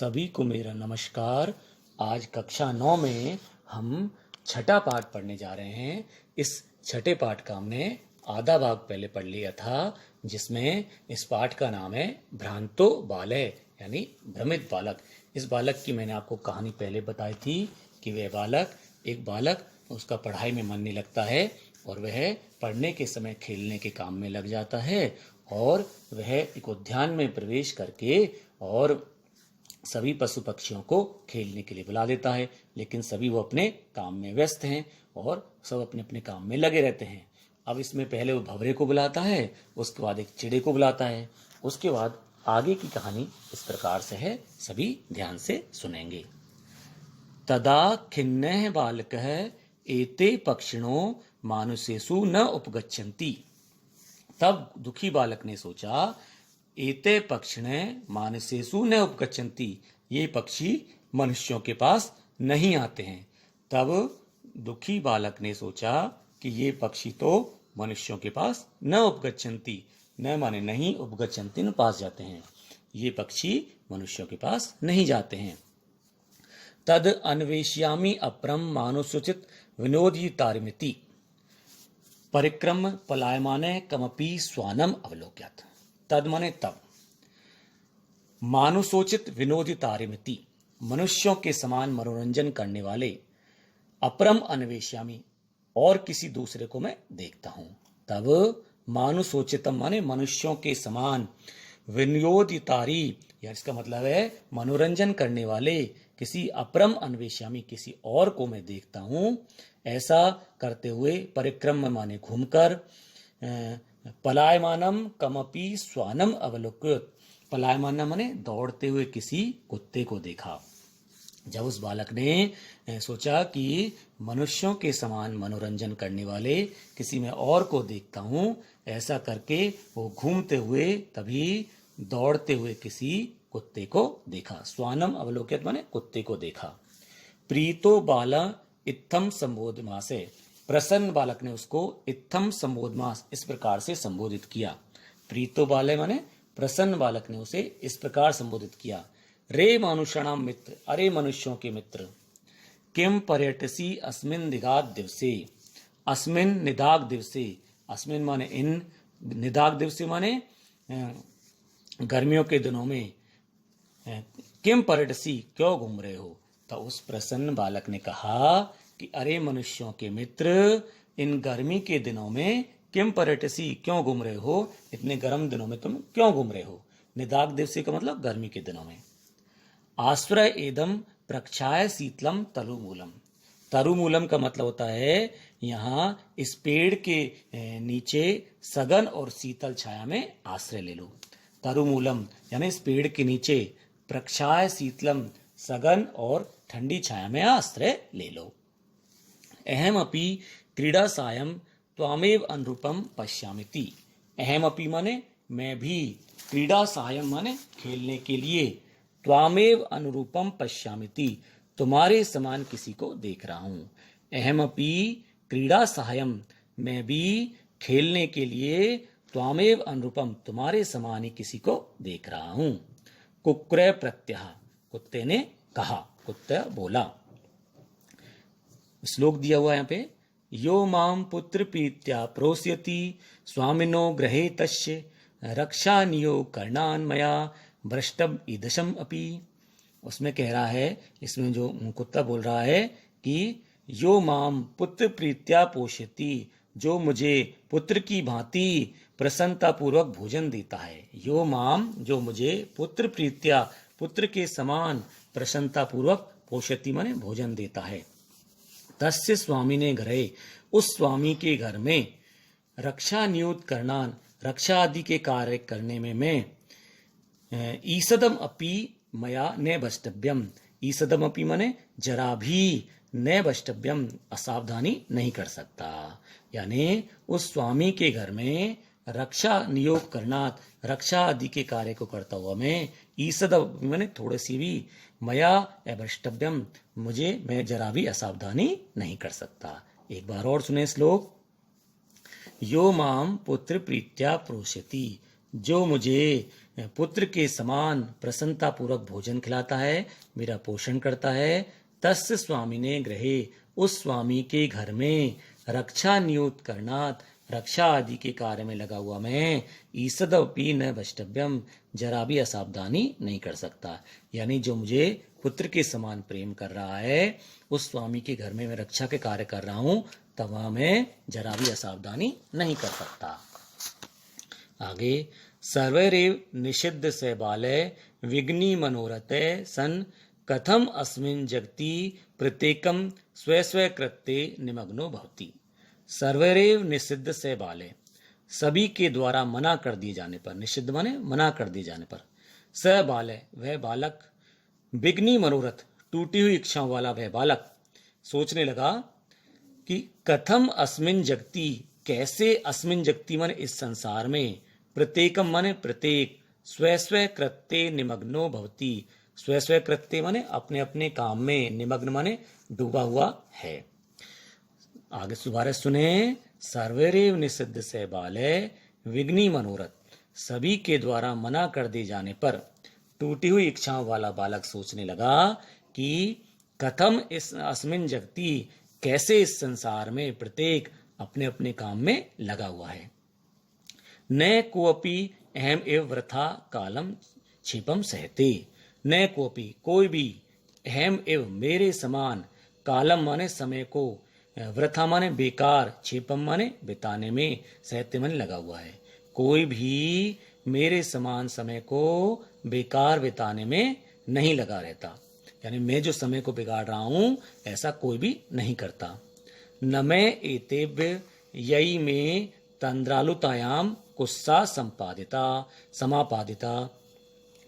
सभी को मेरा नमस्कार। आज कक्षा 9 में हम छठा पाठ पढ़ने जा रहे हैं। इस छठे पाठ का हमने आधा भाग पहले पढ़ लिया था, जिसमें इस पाठ का नाम है भ्रांतो बालय, यानी भ्रमित बालक। इस बालक की मैंने आपको कहानी पहले बताई थी कि वह एक बालक उसका पढ़ाई में मन नहीं लगता है और वह पढ़ने के समय खेलने के काम में लग जाता है, और वह एक उद्यान में प्रवेश करके और सभी पशु पक्षियों को खेलने के लिए बुला देता है, लेकिन सभी वो अपने काम में व्यस्त हैं और सब अपने अपने काम में लगे रहते हैं। अब इसमें पहले वो भंवरे को बुलाता है, उसके बाद एक चिड़े को बुलाता है, उसके बाद आगे की कहानी इस प्रकार से है, सभी ध्यान से सुनेंगे। तदा खिन्नः बालकः एते पक्षिणो मानुषेषु न उपगच्छन्ति। तब दुखी बालक ने सोचा, एते पक्षिणे मानुषेषु न उपगच्छन्ति, ये पक्षी मनुष्यों के पास नहीं आते हैं। तब दुखी बालक ने सोचा कि ये पक्षी तो मनुष्यों के पास न उपगच्छन्ति, न माने नहीं, उपगच्छन्ति न पास जाते हैं, ये पक्षी मनुष्यों के पास नहीं जाते हैं। तद अन्वेष्यामि अप्रम मानुषोचित विनोदितारिमिति परिक्रम पलायमाने कमपि स्वानम अवलोक्यात्। तद माने तब, मानुषोचित विनोदितारिमिति, मनुष्यों के समान मनोरंजन करने वाले, अपरम अन्वेष्यामि, और किसी दूसरे को मैं देखता हूं। तब मानुषोचितम माने मनुष्यों के समान, विनोदितारी, या इसका मतलब है मनोरंजन करने वाले, किसी अपरम अन्वेष्यामि, किसी और को मैं देखता हूं। ऐसा करते हुए परिक्रम माने घूमकर, पलायमानम कमपि स्वानम अवलोक्यत, पलायमानम माने दौड़ते हुए किसी कुत्ते को देखा। जब उस बालक ने सोचा कि मनुष्यों के समान मनोरंजन करने वाले किसी में और को देखता हूं, ऐसा करके वो घूमते हुए तभी दौड़ते हुए किसी कुत्ते को देखा। स्वानम अवलोक्यत माने कुत्ते को देखा। प्रीतो बाला इत्थम संबोधमासे, प्रसन्न बालक ने उसको इत्थम संबोधमास, इस प्रकार से संबोधित किया। प्रीतो बाले माने प्रसन्न बालक ने उसे इस प्रकार संबोधित किया। रे मानुषाणाम मित्र, अरे मनुष्यों के मित्र, किम पर्यटसी अस्मिन निदाग दिवसे, अस्मिन निदाग दिवसे, अस्मिन माने इन, निदाग दिवसे माने गर्मियों के दिनों में, किम पर्यटसी क्यों घूम रहे हो। तो उस प्रसन्न बालक ने कहा कि अरे मनुष्यों के मित्र, इन गर्मी के दिनों में किम पर्यटसी क्यों घूम रहे हो, इतने गर्म दिनों में तुम क्यों घूम रहे हो। निदाग दिवसी का मतलब गर्मी के दिनों में। आश्रय एदम प्रक्षाय शीतलम तरुमूलम, तरुमूलम का मतलब होता है यहाँ इस पेड़ के नीचे सघन और शीतल छाया में आश्रय ले लो। तरुमूलम यानी इस पेड़ के नीचे, प्रक्षाय शीतलम सघन और ठंडी छाया में आश्रय ले लो। अहम अपि क्रीड़ा सायं त्वामेव अनुरूपम पश्यामिति, अहम अपि माने मैं भी, क्रीड़ा सायं माने खेलने के लिए, त्वामेव अनुरूपम पश्यामिति तुम्हारे समान किसी को देख रहा हूं। अहम अपि क्रीड़ा सायं, मैं भी खेलने के लिए, त्वामेव अनुरूपम तुम्हारे समान ही किसी को देख रहा हूं। कुक्रे प्रत्यह, कुत्ते ने कहा, कुत्ता बोला। श्लोक दिया हुआ यहाँ पे, यो माम पुत्र प्रीत्या प्रोष्यति स्वामिनो ग्रहे तस्य रक्षा नियो कर्णान मया भ्रष्टम ईदशम अपि। उसमें कह रहा है, इसमें जो कुत्ता बोल रहा है कि यो माम पुत्र प्रीत्या पोष्यति, जो मुझे पुत्र की भांति प्रसन्नता पूर्वक भोजन देता है। यो माम, जो मुझे पुत्र प्रीत्या, पुत्र के समान प्रसन्नता पूर्वक पोष्यति माने भोजन देता है। तस्य स्वामी ने घरे, उस स्वामी के घर में, रक्षा नियुक्त करनान, रक्षा आदि के कार्य करने में मैं, ईसदम अपि मया न भष्टव्यम, ईसदम अपि माने जरा भी, न भष्टव्यम असावधानी नहीं कर सकता। यानी उस स्वामी के घर में रक्षा नियोग करना, रक्षा आदि के कार्य को करता हुआ मैं, ईसद मैंने थोड़ी सी भी, मया अभष्टव्यम, मैं जरा भी असावधानी नहीं कर सकता। एक बार और सुने श्लोक। यो माम पुत्र प्रीत्या प्रोष्यति, जो मुझे पुत्र के समान प्रसन्नता पूर्वक भोजन खिलाता है, मेरा पोषण करता है। तस्य स्वामी ने गृहे, उस स्वामी के घर में रक्षा नियुक्त करनात्, रक्षा आदि के कार्य में लगा हुआ मैं ईसदपि न वष्टव्यम, जरा भी असावधानी नहीं कर सकता। यानी जो मुझे पुत्र के समान प्रेम कर रहा है, उस स्वामी के घर में मैं रक्षा के कार्य कर रहा हूं, तब वहां मैं जरा भी असावधानी नहीं कर सकता। आगे, सर्वैरेव निषिद्ध से बाले विघ्नी मनोरथे सन कथम अस्मिन् जगति प्रत्येकम स्व स्व कृत्ये निमग्नो भवति। सर्वैरेव निषिद्ध से बाले, सभी के द्वारा मना कर दिए जाने पर, निषिद्ध माने मना कर दिए जाने पर, स बाले वह बालक, विघ्नी मनोरथ टूटी हुई इच्छाओं वाला वह बालक सोचने लगा कि कथम अस्मिन् जगति, कैसे, अस्मिन् जगति माने इस संसार में, प्रत्येकम माने प्रत्येक, स्व स्व कृत्ये निमग्नो भवति, स्व स्व कृत्य माने अपने अपने काम में, निमग्न माने डूबा हुआ है। आगे दोबारा सुने, सर्वैरेव निषिद्ध से बाले विघ्नी मनोरथ, सभी के द्वारा मना कर दिए जाने पर टूटी हुई इच्छाओं वाला बालक सोचने लगा कि कथम इस अस्मिन् जगति, कैसे इस संसार में प्रत्येक अपने अपने काम में लगा हुआ है। न कोपि अहम एव वृथा कालम क्षिपम सहते, न कोपि कोई भी, अहम एव मेरे समान, कालम माने समय को, वृथा माने बेकार, क्षिपम माने बिताने में, सहते माने लगा हुआ है। कोई भी मेरे समान समय को बेकार बिताने में नहीं लगा रहता, यानी मैं जो समय को बिगाड़ रहा हूं ऐसा कोई भी नहीं करता। न मैं एतेभ्य यही में तंद्रालुतायाम कुस्सा संपादिता समापादिता,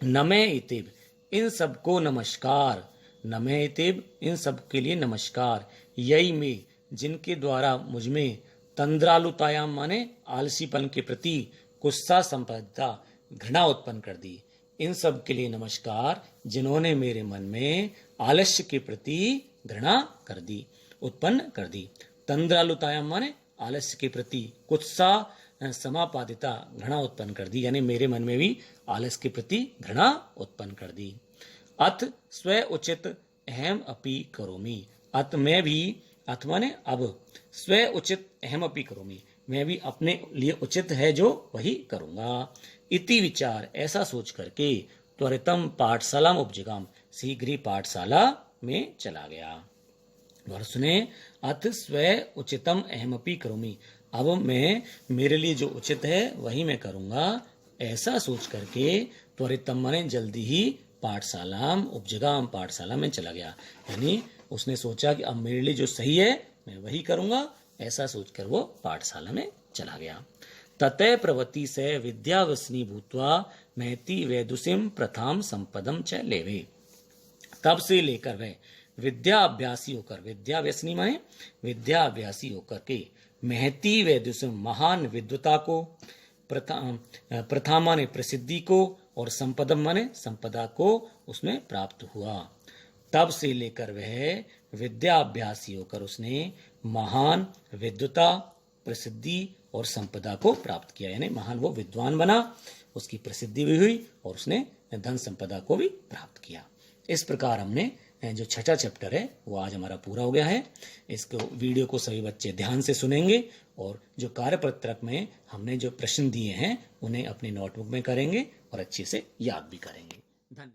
न मैं एतेभ इन सबको नमस्कार, न मैं एतेभ इन सब के लिए नमस्कार, यही में जिनके द्वारा मुझमें तंद्रालुतायाम माने आलसीपन के प्रति, गुस्सा संपदा घृणा उत्पन्न कर दी, इन सब के लिए नमस्कार जिन्होंने मेरे मन में आलस्य के प्रति घृणा कर दी, उत्पन्न कर दी। तंद्रालुतायाम माने आलस्य के प्रति, गुस्सा समापादिता घृणा उत्पन्न कर दी, यानी मेरे मन में भी आलस्य के प्रति घृणा उत्पन्न कर दी। अथ स्व उचित अहम अपि करोमि, अत मैं भी, अथ माने अब, स्व उचित अहम अपि करोमि, मैं भी अपने लिए उचित है जो वही करूंगा। इति विचार, ऐसा सोच करके त्वरितम पाठशाला उपजगाम, शीघ्र ही पाठशाला में चला गया। और सुने, अथ स्व उचितम अहमपि करोमि, अब मैं मेरे लिए जो उचित है वही मैं करूंगा, ऐसा सोच करके त्वरितम माने जल्दी ही पाठशाला उपजगाम, पाठशाला में चला गया। यानी उसने सोचा कि अब मेरे लिए जो सही है मैं वही करूंगा, ऐसा सोचकर वो पाठशाला में चला गया। ततः प्रवृत्ति से विद्यावसनी भूत्वा महती वैदुषीम प्रथाम संपदम च लेवे, तब से लेकर वह विद्या अभ्यासी होकर, विद्या व्यसनी माने विद्या अभ्यासी होकर के, महती वैदुषीम महान विद्वता को, प्रथा माने प्रसिद्धि को, और संपदम माने संपदा को उसमें प्राप्त हुआ। तब से लेकर वह विद्या अभ्यासी होकर उसने महान विद्वता, प्रसिद्धि और संपदा को प्राप्त किया, यानी महान वो विद्वान बना, उसकी प्रसिद्धि भी हुई और उसने धन संपदा को भी प्राप्त किया। इस प्रकार हमने जो छठा चैप्टर है वो आज हमारा पूरा हो गया है। इसको वीडियो को सभी बच्चे ध्यान से सुनेंगे और जो कार्यपत्रक में हमने जो प्रश्न दिए हैं उन्हें अपनी नोटबुक में करेंगे और अच्छे से याद भी करेंगे। धन्यवाद।